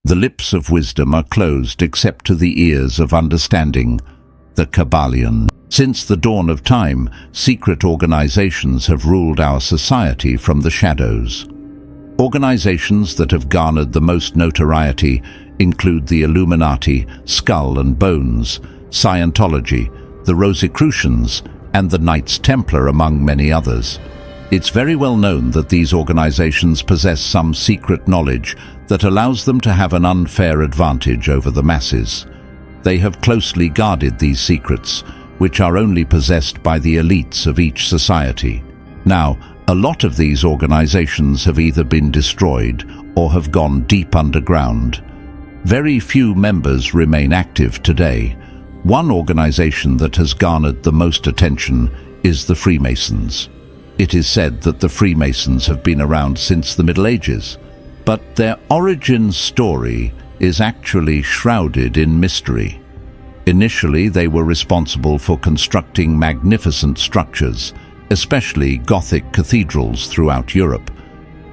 The lips of wisdom are closed except to the ears of understanding. The Kybalion. Since the dawn of time, secret organizations have ruled our society from the shadows. Organizations that have garnered the most notoriety include the Illuminati, Skull and Bones, Scientology, the Rosicrucians, and the Knights Templar, among many others. It's very well known that these organizations possess some secret knowledge that allows them to have an unfair advantage over the masses. They have closely guarded these secrets, which are only possessed by the elites of each society. Now, a lot of these organizations have either been destroyed or have gone deep underground. Very few members remain active today. One organization that has garnered the most attention is the Freemasons. It is said that the Freemasons have been around since the Middle Ages, but their origin story is actually shrouded in mystery. Initially, they were responsible for constructing magnificent structures, especially Gothic cathedrals throughout Europe.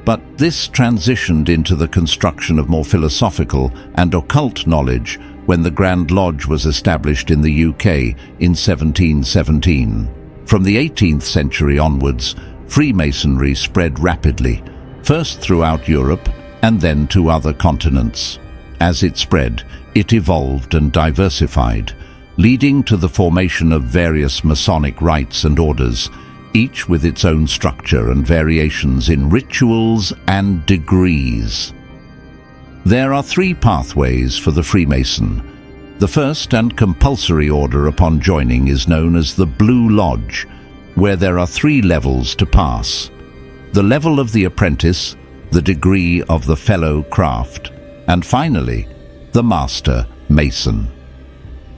But this transitioned into the construction of more philosophical and occult knowledge when the Grand Lodge was established in the UK in 1717. From the 18th century onwards, Freemasonry spread rapidly, first throughout Europe and then to other continents. As it spread, it evolved and diversified, leading to the formation of various Masonic rites and orders, each with its own structure and variations in rituals and degrees. There are three pathways for the Freemason. The first and compulsory order upon joining is known as the Blue Lodge, where there are 3 levels to pass: the level of the apprentice, the degree of the fellow craft, and finally, the Master Mason.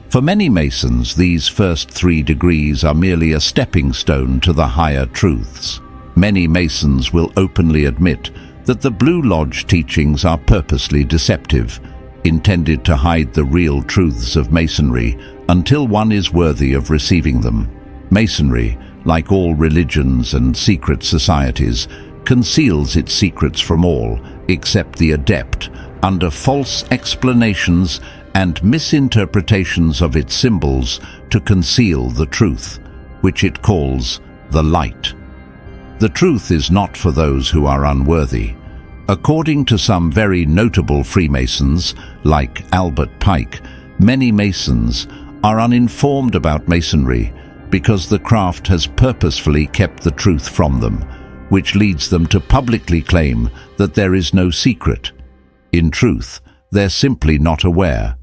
For many Masons, these first 3 degrees are merely a stepping stone to the higher truths. Many Masons will openly admit that the Blue Lodge teachings are purposely deceptive, intended to hide the real truths of Masonry until one is worthy of receiving them. Masonry, like all religions and secret societies, conceals its secrets from all except the adept under false explanations and misinterpretations of its symbols to conceal the truth, which it calls the light. The truth is not for those who are unworthy. According to some very notable Freemasons, like Albert Pike, many Masons are uninformed about Masonry because the craft has purposefully kept the truth from them, which leads them to publicly claim that there is no secret. In truth, they're simply not aware.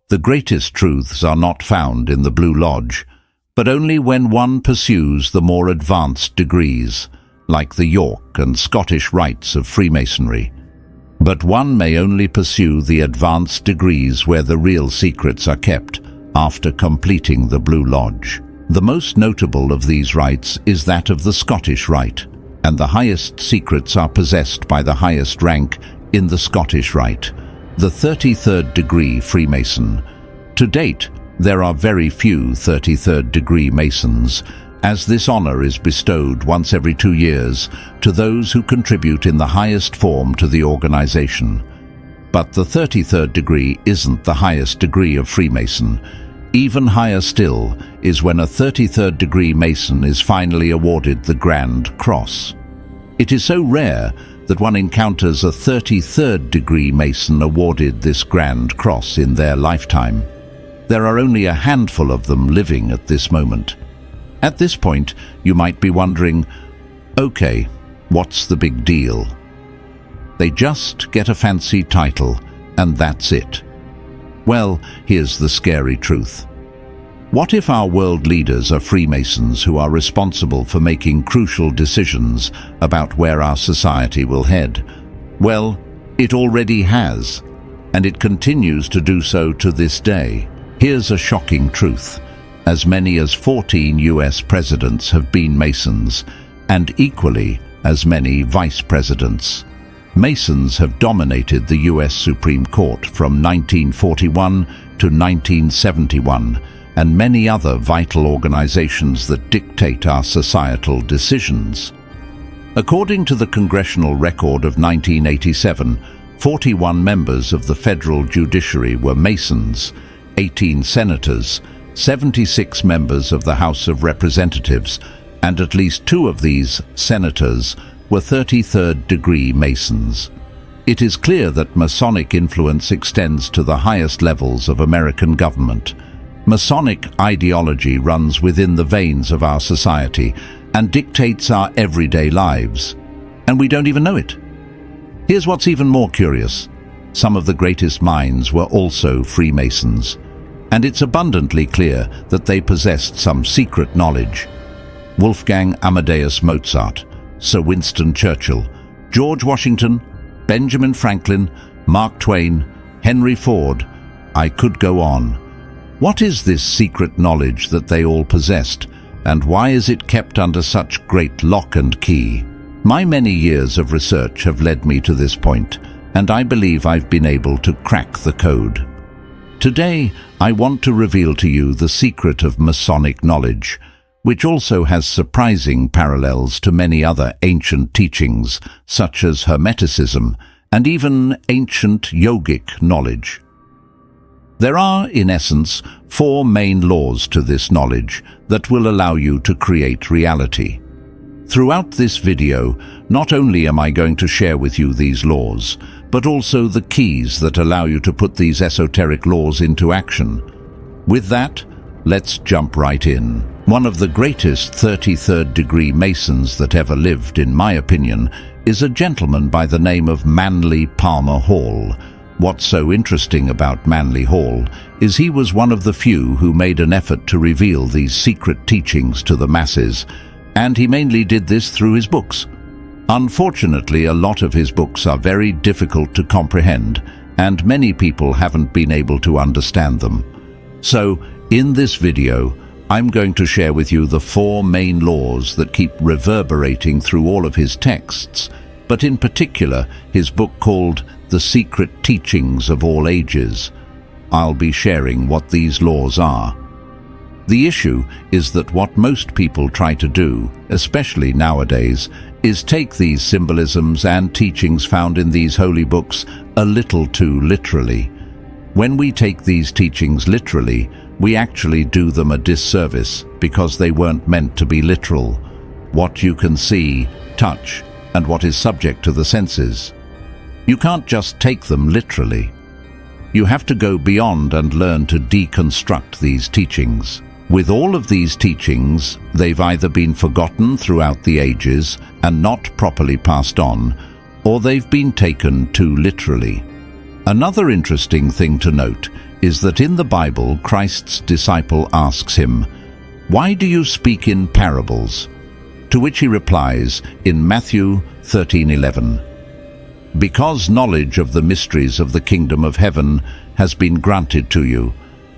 The greatest truths are not found in the Blue Lodge, but only when one pursues the more advanced degrees, like the York and Scottish rites of Freemasonry. But one may only pursue the advanced degrees where the real secrets are kept after completing the Blue Lodge. The most notable of these rites is that of the Scottish Rite, and the highest secrets are possessed by the highest rank in the Scottish Rite, the 33rd degree Freemason. To date, there are very few 33rd degree Masons, as this honor is bestowed once every 2 years to those who contribute in the highest form to the organization. But the 33rd degree isn't the highest degree of Freemason. Even higher still is when a 33rd degree Mason is finally awarded the Grand Cross. It is so rare that one encounters a 33rd degree Mason awarded this Grand Cross in their lifetime. There are only a handful of them living at this moment. At this point, you might be wondering, okay, what's the big deal? They just get a fancy title, and that's it. Well, here's the scary truth. What if our world leaders are Freemasons who are responsible for making crucial decisions about where our society will head? Well, it already has, and it continues to do so to this day. Here's a shocking truth. As many as 14 US presidents have been Masons, and equally as many vice presidents. Masons have dominated the US Supreme Court from 1941 to 1971, and many other vital organizations that dictate our societal decisions. According to the Congressional Record of 1987, 41 members of the federal judiciary were Masons, 18 senators, 76 members of the House of Representatives, and at least 2 of these senators were 33rd degree Masons. It is clear that Masonic influence extends to the highest levels of American government. Masonic ideology runs within the veins of our society and dictates our everyday lives, and we don't even know it. Here's what's even more curious. Some of the greatest minds were also Freemasons, and it's abundantly clear that they possessed some secret knowledge. Wolfgang Amadeus Mozart, Sir Winston Churchill, George Washington, Benjamin Franklin, Mark Twain, Henry Ford. I could go on. What is this secret knowledge that they all possessed, and why is it kept under such great lock and key? My many years of research have led me to this point, and I believe I've been able to crack the code. Today, I want to reveal to you the secret of Masonic knowledge, which also has surprising parallels to many other ancient teachings, such as hermeticism and even ancient yogic knowledge. There are, in essence, 4 main laws to this knowledge that will allow you to create reality. Throughout this video, not only am I going to share with you these laws, but also the keys that allow you to put these esoteric laws into action. With that, let's jump right in. One of the greatest 33rd degree Masons that ever lived, in my opinion, is a gentleman by the name of Manly Palmer Hall. What's so interesting about Manly Hall is he was one of the few who made an effort to reveal these secret teachings to the masses, and he mainly did this through his books. Unfortunately, a lot of his books are very difficult to comprehend, and many people haven't been able to understand them. So, in this video, I'm going to share with you the 4 main laws that keep reverberating through all of his texts, but in particular his book called The Secret Teachings of All Ages. I'll be sharing what these laws are. The issue is that what most people try to do, especially nowadays, is take these symbolisms and teachings found in these holy books a little too literally. When we take these teachings literally, we actually do them a disservice because they weren't meant to be literal. What you can see, touch, and what is subject to the senses. You can't just take them literally. You have to go beyond and learn to deconstruct these teachings. With all of these teachings, they've either been forgotten throughout the ages and not properly passed on, or they've been taken too literally. Another interesting thing to note is that in the Bible, Christ's disciple asks him, "Why do you speak in parables?" To which he replies in Matthew 13:11, "Because knowledge of the mysteries of the kingdom of heaven has been granted to you,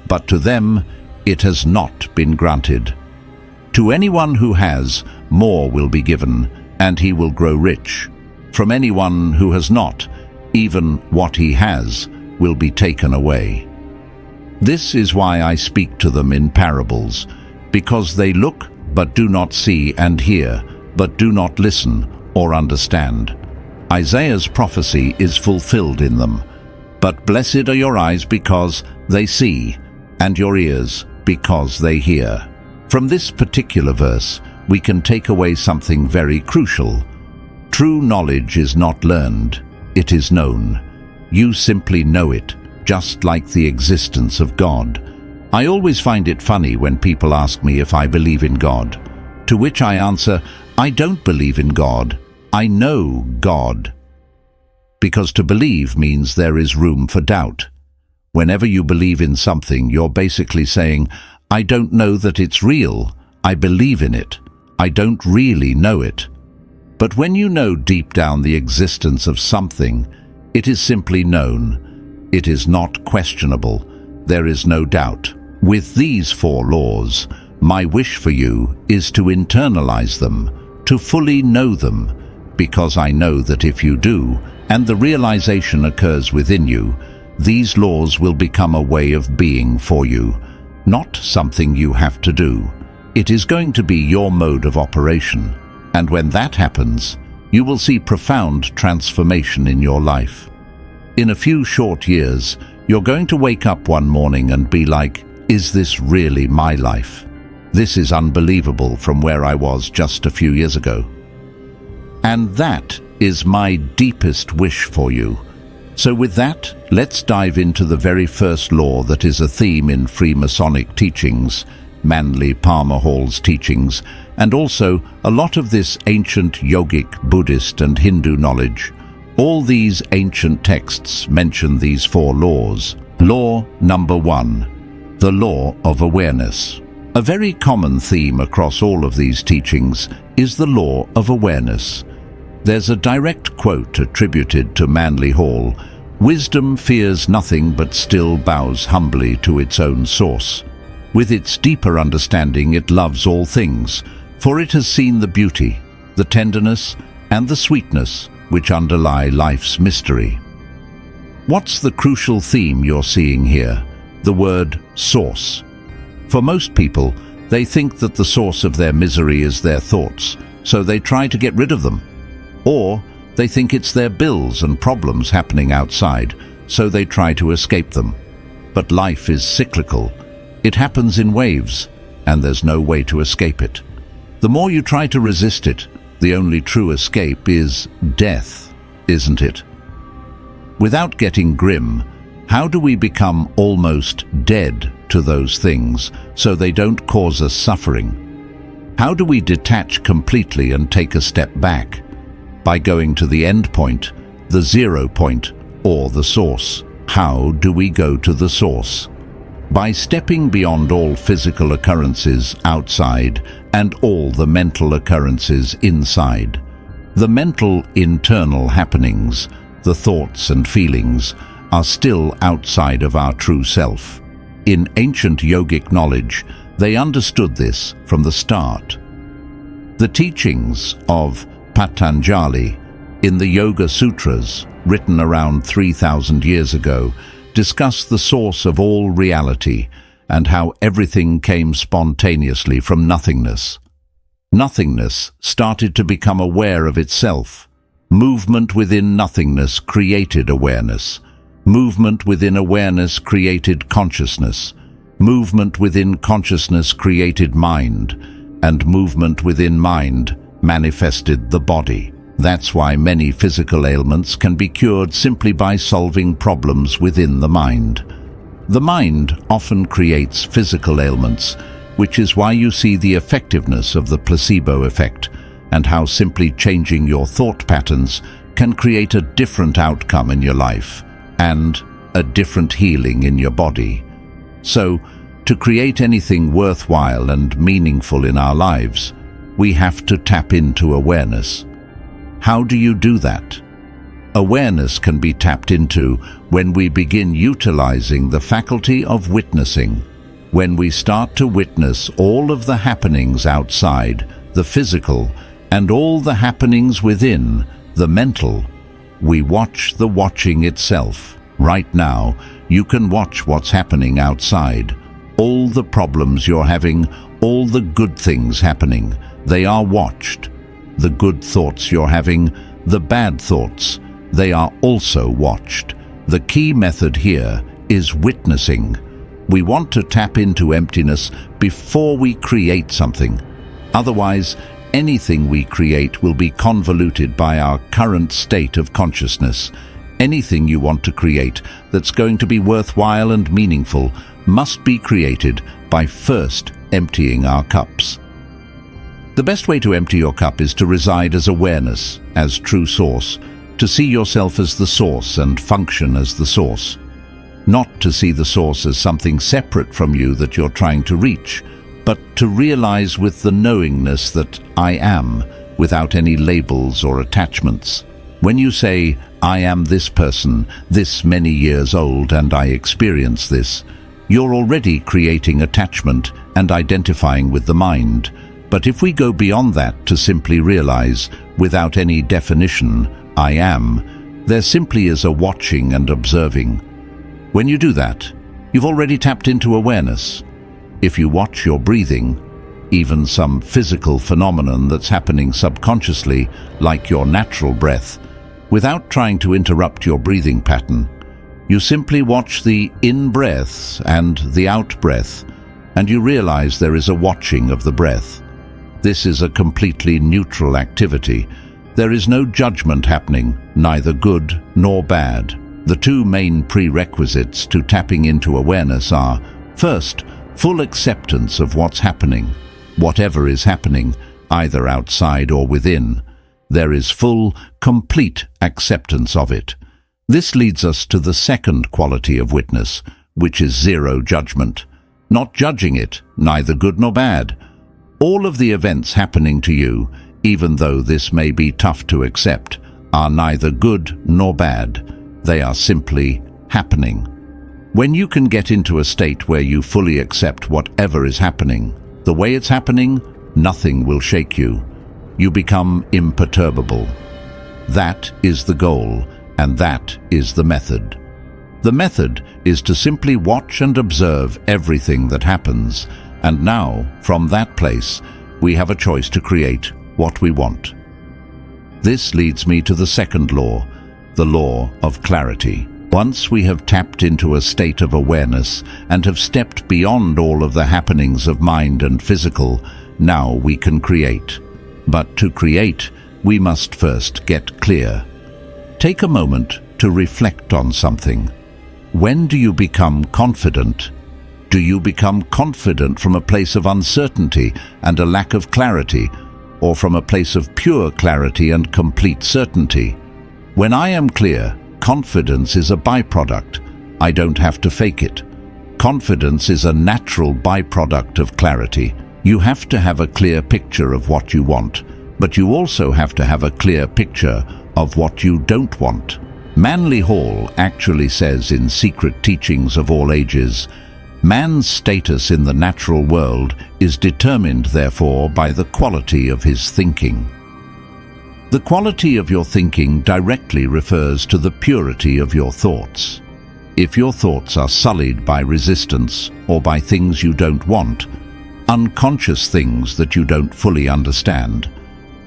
but to them it has not been granted. To anyone who has, more will be given, and he will grow rich. From anyone who has not, even what he has will be taken away." This is why I speak to them in parables, because they look but do not see, and hear but do not listen or understand. Isaiah's prophecy is fulfilled in them. But blessed are your eyes because they see, and your ears because they hear. From this particular verse, we can take away something very crucial. True knowledge is not learned, it is known. You simply know it, just like the existence of God. I always find it funny when people ask me if I believe in God, to which I answer, I don't believe in God, I know God. Because to believe means there is room for doubt. Whenever you believe in something, you're basically saying, I don't know that it's real, I believe in it, I don't really know it. But when you know deep down the existence of something, it is simply known. It is not questionable. There is no doubt. With these 4 laws, my wish for you is to internalize them, to fully know them, because I know that if you do, and the realization occurs within you, these laws will become a way of being for you, not something you have to do. It is going to be your mode of operation, and when that happens, you will see profound transformation in your life. In a few short years, you're going to wake up one morning and be like, is this really my life? This is unbelievable from where I was just a few years ago. And that is my deepest wish for you. So with that, let's dive into the very first law that is a theme in Freemasonic teachings, Manly Palmer Hall's teachings, and also a lot of this ancient yogic, Buddhist and Hindu knowledge. All these ancient texts mention these 4 laws. Law number 1, the law of awareness. A very common theme across all of these teachings is the law of awareness. There's a direct quote attributed to Manly Hall: "Wisdom fears nothing but still bows humbly to its own source. With its deeper understanding it loves all things, for it has seen the beauty, the tenderness, and the sweetness which underlie life's mystery." What's the crucial theme you're seeing here? The word source. For most people, they think that the source of their misery is their thoughts, so they try to get rid of them. Or they think it's their bills and problems happening outside, so they try to escape them. But life is cyclical. It happens in waves, and there's no way to escape it. The more you try to resist it, the only true escape is death, isn't it? Without getting grim, how do we become almost dead to those things so they don't cause us suffering? How do we detach completely and take a step back? By going to the end point, the 0 point, or the source. How do we go to the source? By stepping beyond all physical occurrences outside and all the mental occurrences inside. The mental internal happenings, the thoughts and feelings, are still outside of our true self. In ancient yogic knowledge, they understood this from the start. The teachings of Patanjali in the Yoga Sutras, written around 3,000 years ago, discuss the source of all reality and how everything came spontaneously from nothingness. Nothingness started to become aware of itself. Movement within nothingness created awareness. Movement within awareness created consciousness. Movement within consciousness created mind. And movement within mind manifested the body. That's why many physical ailments can be cured simply by solving problems within the mind. The mind often creates physical ailments, which is why you see the effectiveness of the placebo effect and how simply changing your thought patterns can create a different outcome in your life and a different healing in your body. So, to create anything worthwhile and meaningful in our lives, we have to tap into awareness. How do you do that? Awareness can be tapped into when we begin utilizing the faculty of witnessing. When we start to witness all of the happenings outside, the physical, and all the happenings within, the mental, we watch the watching itself. Right now, you can watch what's happening outside. All the problems you're having, all the good things happening, they are watched. The good thoughts you're having, the bad thoughts, they are also watched. The key method here is witnessing. We want to tap into emptiness before we create something. Otherwise, anything we create will be convoluted by our current state of consciousness. Anything you want to create that's going to be worthwhile and meaningful must be created by first emptying our cups. The best way to empty your cup is to reside as awareness, as true source, to see yourself as the source and function as the source. Not to see the source as something separate from you that you're trying to reach, but to realize with the knowingness that I am, without any labels or attachments. When you say, I am this person, this many years old, and I experience this, you're already creating attachment and identifying with the mind. But if we go beyond that to simply realize, without any definition, I am, there simply is a watching and observing. When you do that, you've already tapped into awareness. If you watch your breathing, even some physical phenomenon that's happening subconsciously, like your natural breath, Without trying to interrupt your breathing pattern, you simply watch the in-breaths and the out-breath, and you realize there is a watching of the breath. This is a completely neutral activity. There is no judgment happening, neither good nor bad. The two main prerequisites to tapping into awareness are, first, full acceptance of what's happening. Whatever is happening, either outside or within, there is full, complete acceptance of it. This leads us to the second quality of witness, which is zero judgment. Not judging it, neither good nor bad. All of the events happening to you, even though this may be tough to accept, are neither good nor bad. They are simply happening. When you can get into a state where you fully accept whatever is happening, the way it's happening, nothing will shake you. You become imperturbable. That is the goal, and that is the method. The method is to simply watch and observe everything that happens, and now, from that place, we have a choice to create what we want. This leads me to the second law, the law of clarity. Once we have tapped into a state of awareness and have stepped beyond all of the happenings of mind and physical, now we can create. But to create, we must first get clear. Take a moment to reflect on something. When do you become confident? Do you become confident from a place of uncertainty and a lack of clarity, or from a place of pure clarity and complete certainty? When I am clear, confidence is a byproduct. I don't have to fake it. Confidence is a natural byproduct of clarity. You have to have a clear picture of what you want, but you also have to have a clear picture of what you don't want. Manly Hall actually says in Secret Teachings of All Ages, man's status in the natural world is determined, therefore, by the quality of his thinking. The quality of your thinking directly refers to the purity of your thoughts. If your thoughts are sullied by resistance or by things you don't want, unconscious things that you don't fully understand,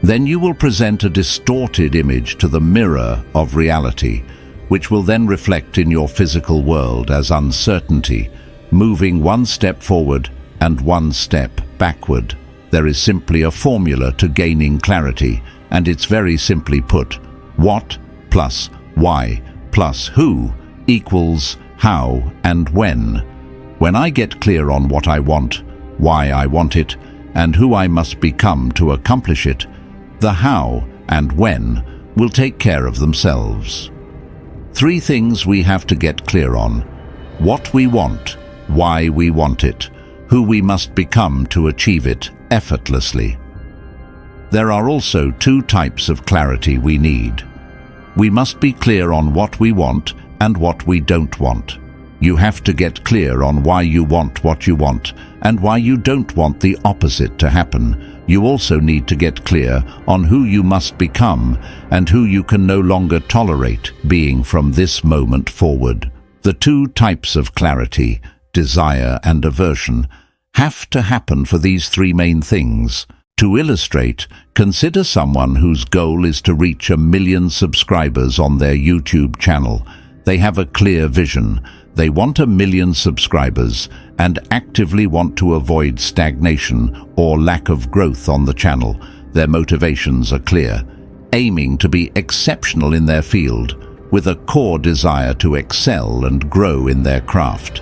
then you will present a distorted image to the mirror of reality, which will then reflect in your physical world as uncertainty, moving one step forward and one step backward. There is simply a formula to gaining clarity, and it's very simply put: what plus why plus who equals how and when. When I get clear on what I want, why I want it, and who I must become to accomplish it, the how and when will take care of themselves. 3 things we have to get clear on: what we want, why we want it, who we must become to achieve it effortlessly. There are also 2 types of clarity we need. We must be clear on what we want and what we don't want. You have to get clear on why you want what you want and why you don't want the opposite to happen. You also need to get clear on who you must become and who you can no longer tolerate being from this moment forward. The 2 types of clarity, desire and aversion, have to happen for these 3 main things. To illustrate, consider someone whose goal is to reach 1 million subscribers on their YouTube channel. They have a clear vision. They want 1 million subscribers and actively want to avoid stagnation or lack of growth on the channel. Their motivations are clear, aiming to be exceptional in their field, with a core desire to excel and grow in their craft.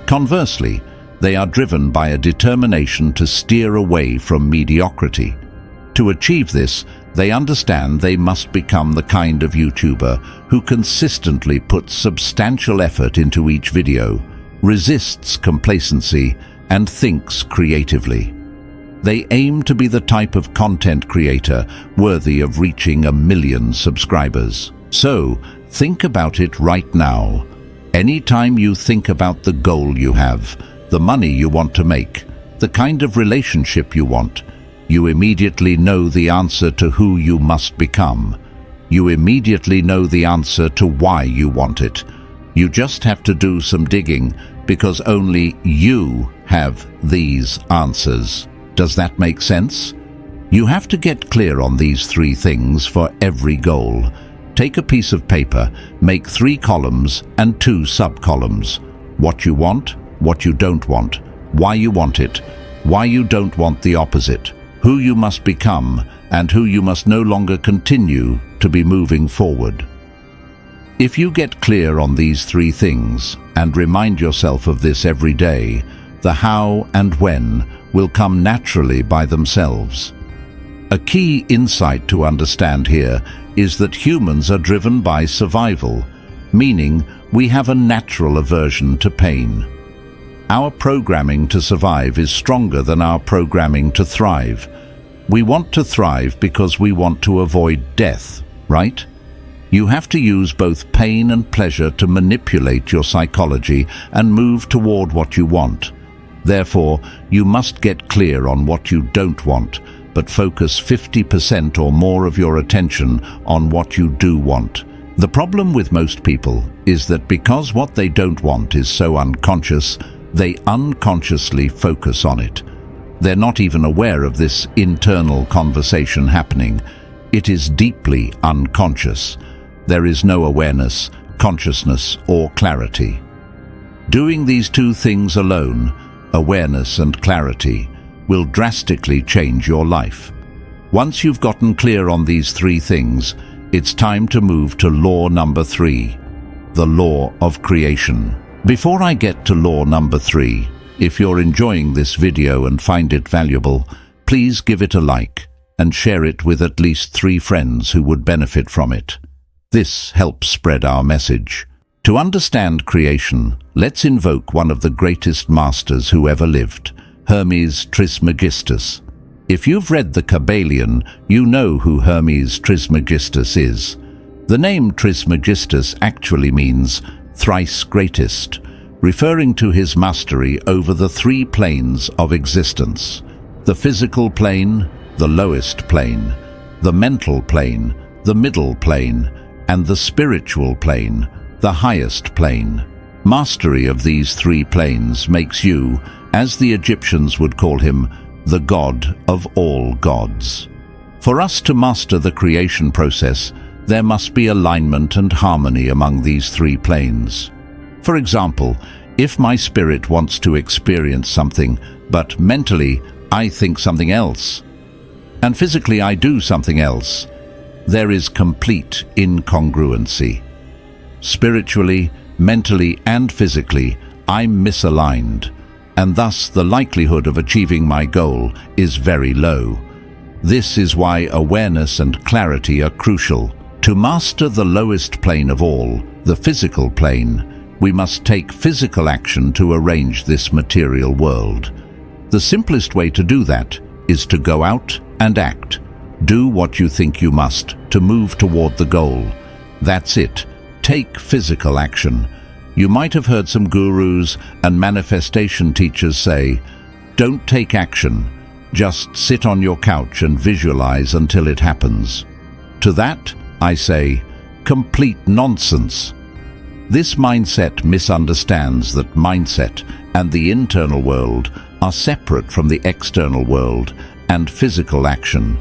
Conversely, they are driven by a determination to steer away from mediocrity. To achieve this, they understand they must become the kind of YouTuber who consistently puts substantial effort into each video, resists complacency, and thinks creatively. They aim to be the type of content creator worthy of reaching 1 million subscribers. So, think about it right now. Anytime you think about the goal you have, the money you want to make, the kind of relationship you want, you immediately know the answer to who you must become. You immediately know the answer to why you want it. You just have to do some digging, because only you have these answers. Does that make sense? You have to get clear on these 3 things for every goal. Take a piece of paper, make 3 columns and 2 sub-columns. What you want, what you don't want, why you want it, why you don't want the opposite, who you must become, and who you must no longer continue to be moving forward. If you get clear on these 3 things and remind yourself of this every day, the how and when will come naturally by themselves. A key insight to understand here is that humans are driven by survival, meaning we have a natural aversion to pain. Our programming to survive is stronger than our programming to thrive. We want to thrive because we want to avoid death, right? You have to use both pain and pleasure to manipulate your psychology and move toward what you want. Therefore, you must get clear on what you don't want, but focus 50% or more of your attention on what you do want. The problem with most people is that because what they don't want is so unconscious, they unconsciously focus on it. They're not even aware of this internal conversation happening. It is deeply unconscious. There is no awareness, consciousness, or clarity. Doing these 2 things alone, awareness and clarity, will drastically change your life. Once you've gotten clear on these 3 things, it's time to move to law number 3, the law of creation. Before I get to law number 3, if you're enjoying this video and find it valuable, please give it a like and share it with at least 3 friends who would benefit from it. This helps spread our message. To understand creation, let's invoke one of the greatest masters who ever lived, Hermes Trismegistus. If you've read the Kybalion, you know who Hermes Trismegistus is. The name Trismegistus actually means thrice greatest, referring to his mastery over the 3 planes of existence: the physical plane, the lowest plane, the mental plane, the middle plane, and the spiritual plane, the highest plane. Mastery of these 3 planes makes you, as the Egyptians would call him, the god of all gods. For us to master the creation process, there must be alignment and harmony among these 3 planes. For example, if my spirit wants to experience something, but mentally I think something else, and physically I do something else, there is complete incongruency. Spiritually, mentally, and physically, I'm misaligned, and thus the likelihood of achieving my goal is very low. This is why awareness and clarity are crucial. To master the lowest plane of all, the physical plane, we must take physical action to arrange this material world. The simplest way to do that is to go out and act. Do what you think you must to move toward the goal. That's it. Take physical action. You might have heard some gurus and manifestation teachers say, "Don't take action. Just sit on your couch and visualize until it happens." To that, I say, complete nonsense. This mindset misunderstands that mindset and the internal world are separate from the external world and physical action.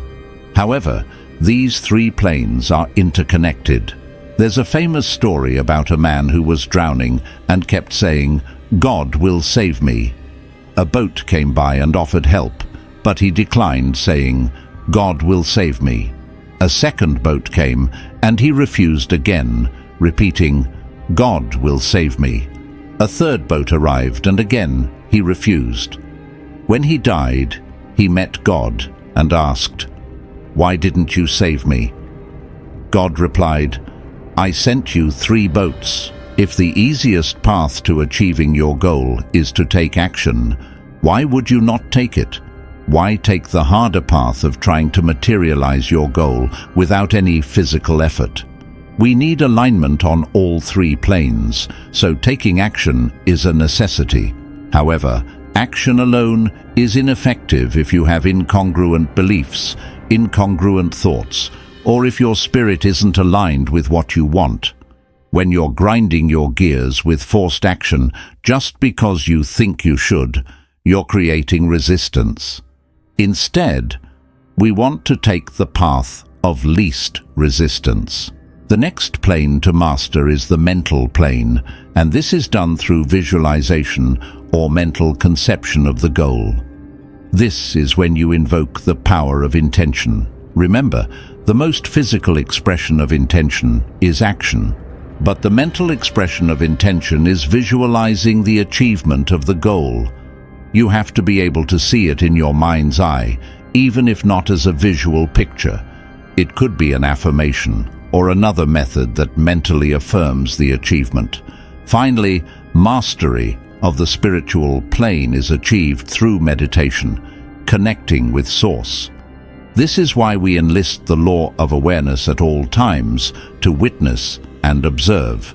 However, these 3 planes are interconnected. There's a famous story about a man who was drowning and kept saying, "God will save me." A boat came by and offered help, but he declined, saying, "God will save me." A second boat came, and he refused again, repeating, "God will save me." A third boat arrived, and again he refused. When he died, he met God and asked, "Why didn't you save me?" God replied, "I sent you 3 boats. If the easiest path to achieving your goal is to take action, why would you not take it? Why take the harder path of trying to materialize your goal without any physical effort? We need alignment on all 3 planes, so taking action is a necessity. However, action alone is ineffective if you have incongruent beliefs, incongruent thoughts, or if your spirit isn't aligned with what you want. When you're grinding your gears with forced action just because you think you should, you're creating resistance. Instead, we want to take the path of least resistance. The next plane to master is the mental plane, and this is done through visualization or mental conception of the goal. This is when you invoke the power of intention. Remember, the most physical expression of intention is action, but the mental expression of intention is visualizing the achievement of the goal. You have to be able to see it in your mind's eye, even if not as a visual picture. It could be an affirmation or another method that mentally affirms the achievement. Finally, mastery of the spiritual plane is achieved through meditation, connecting with Source. This is why we enlist the law of awareness at all times to witness and observe.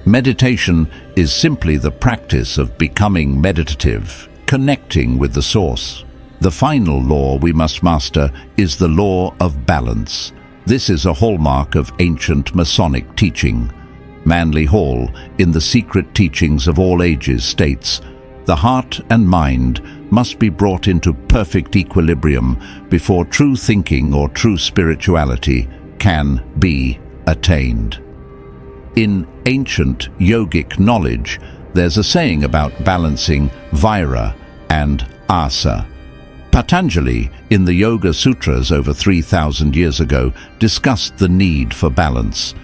Meditation is simply the practice of becoming meditative, connecting with the Source. The final law we must master is the law of balance. This is a hallmark of ancient Masonic teaching. Manly Hall, in the Secret Teachings of All Ages, states, "The heart and mind must be brought into perfect equilibrium before true thinking or true spirituality can be attained." In ancient yogic knowledge, there's a saying about balancing Vaira and Asa. Patanjali, in the Yoga Sutras over 3,000 years ago, discussed the need for balance.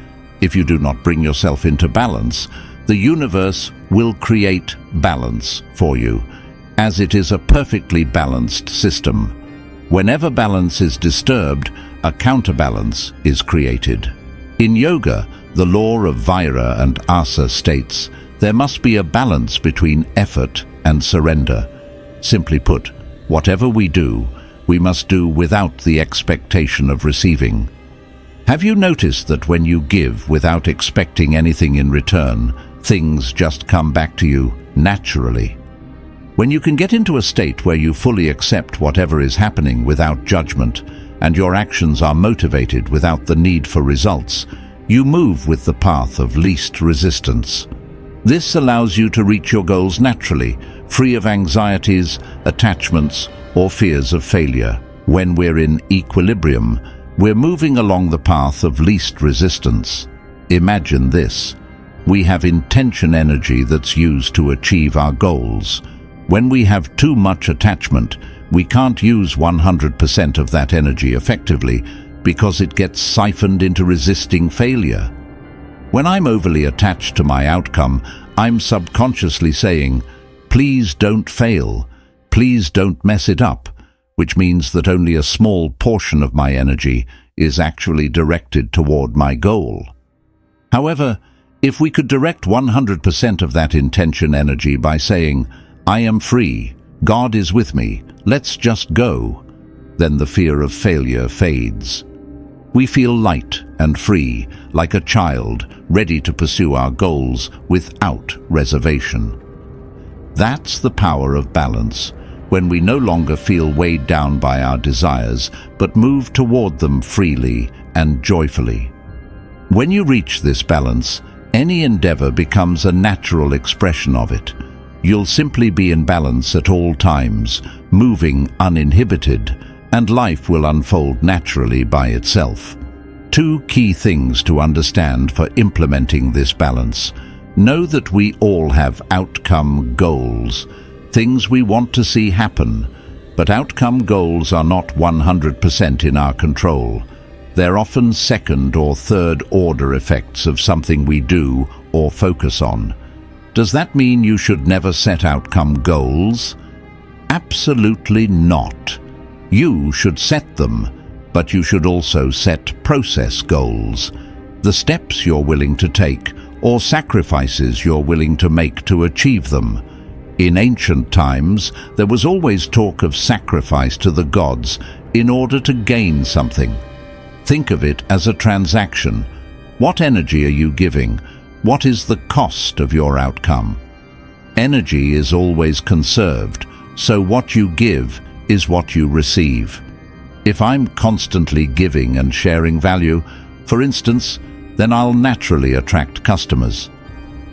If you do not bring yourself into balance, the universe will create balance for you, as it is a perfectly balanced system. Whenever balance is disturbed, a counterbalance is created. In yoga, the law of Vaira and Asa states, there must be a balance between effort and surrender. Simply put, whatever we do, we must do without the expectation of receiving. Have you noticed that when you give without expecting anything in return, things just come back to you naturally? When you can get into a state where you fully accept whatever is happening without judgment, and your actions are motivated without the need for results, you move with the path of least resistance. This allows you to reach your goals naturally, free of anxieties, attachments, or fears of failure. When we're in equilibrium, we're moving along the path of least resistance. Imagine this. We have intention energy that's used to achieve our goals. When we have too much attachment, we can't use 100% of that energy effectively because it gets siphoned into resisting failure. When I'm overly attached to my outcome, I'm subconsciously saying, please don't fail, please don't mess it up, which means that only a small portion of my energy is actually directed toward my goal. However, if we could direct 100% of that intention energy by saying, I am free, God is with me, let's just go, then the fear of failure fades. We feel light and free, like a child, ready to pursue our goals without reservation. That's the power of balance, when we no longer feel weighed down by our desires, but move toward them freely and joyfully. When you reach this balance, any endeavor becomes a natural expression of it. You'll simply be in balance at all times, moving uninhibited, and life will unfold naturally by itself. Two key things to understand for implementing this balance. Know that we all have outcome goals, things we want to see happen, but outcome goals are not 100% in our control. They're often second or third order effects of something we do or focus on. Does that mean you should never set outcome goals? Absolutely not. You should set them, but you should also set process goals, the steps you're willing to take or sacrifices you're willing to make to achieve them. In ancient times, there was always talk of sacrifice to the gods in order to gain something. Think of it as a transaction. What energy are you giving? What is the cost of your outcome? Energy is always conserved, so what you give is what you receive. If I'm constantly giving and sharing value, for instance, then I'll naturally attract customers.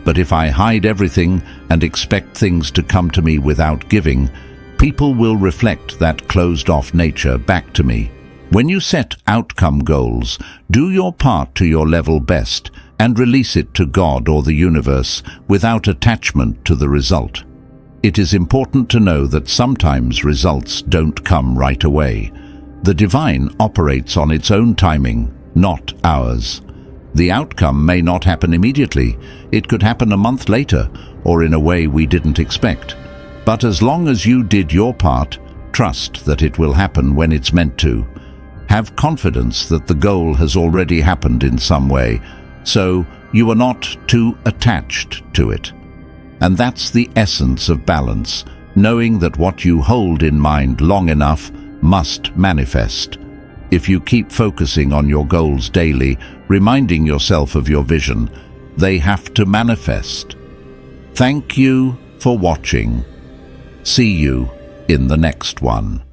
But if I hide everything and expect things to come to me without giving, people will reflect that closed-off nature back to me. When you set outcome goals, do your part to your level best and release it to God or the universe without attachment to the result. It is important to know that sometimes results don't come right away. The divine operates on its own timing, not ours. The outcome may not happen immediately. It could happen a month later, or in a way we didn't expect. But as long as you did your part, trust that it will happen when it's meant to. Have confidence that the goal has already happened in some way, so you are not too attached to it. And that's the essence of balance, knowing that what you hold in mind long enough must manifest. If you keep focusing on your goals daily, reminding yourself of your vision, they have to manifest. Thank you for watching. See you in the next one.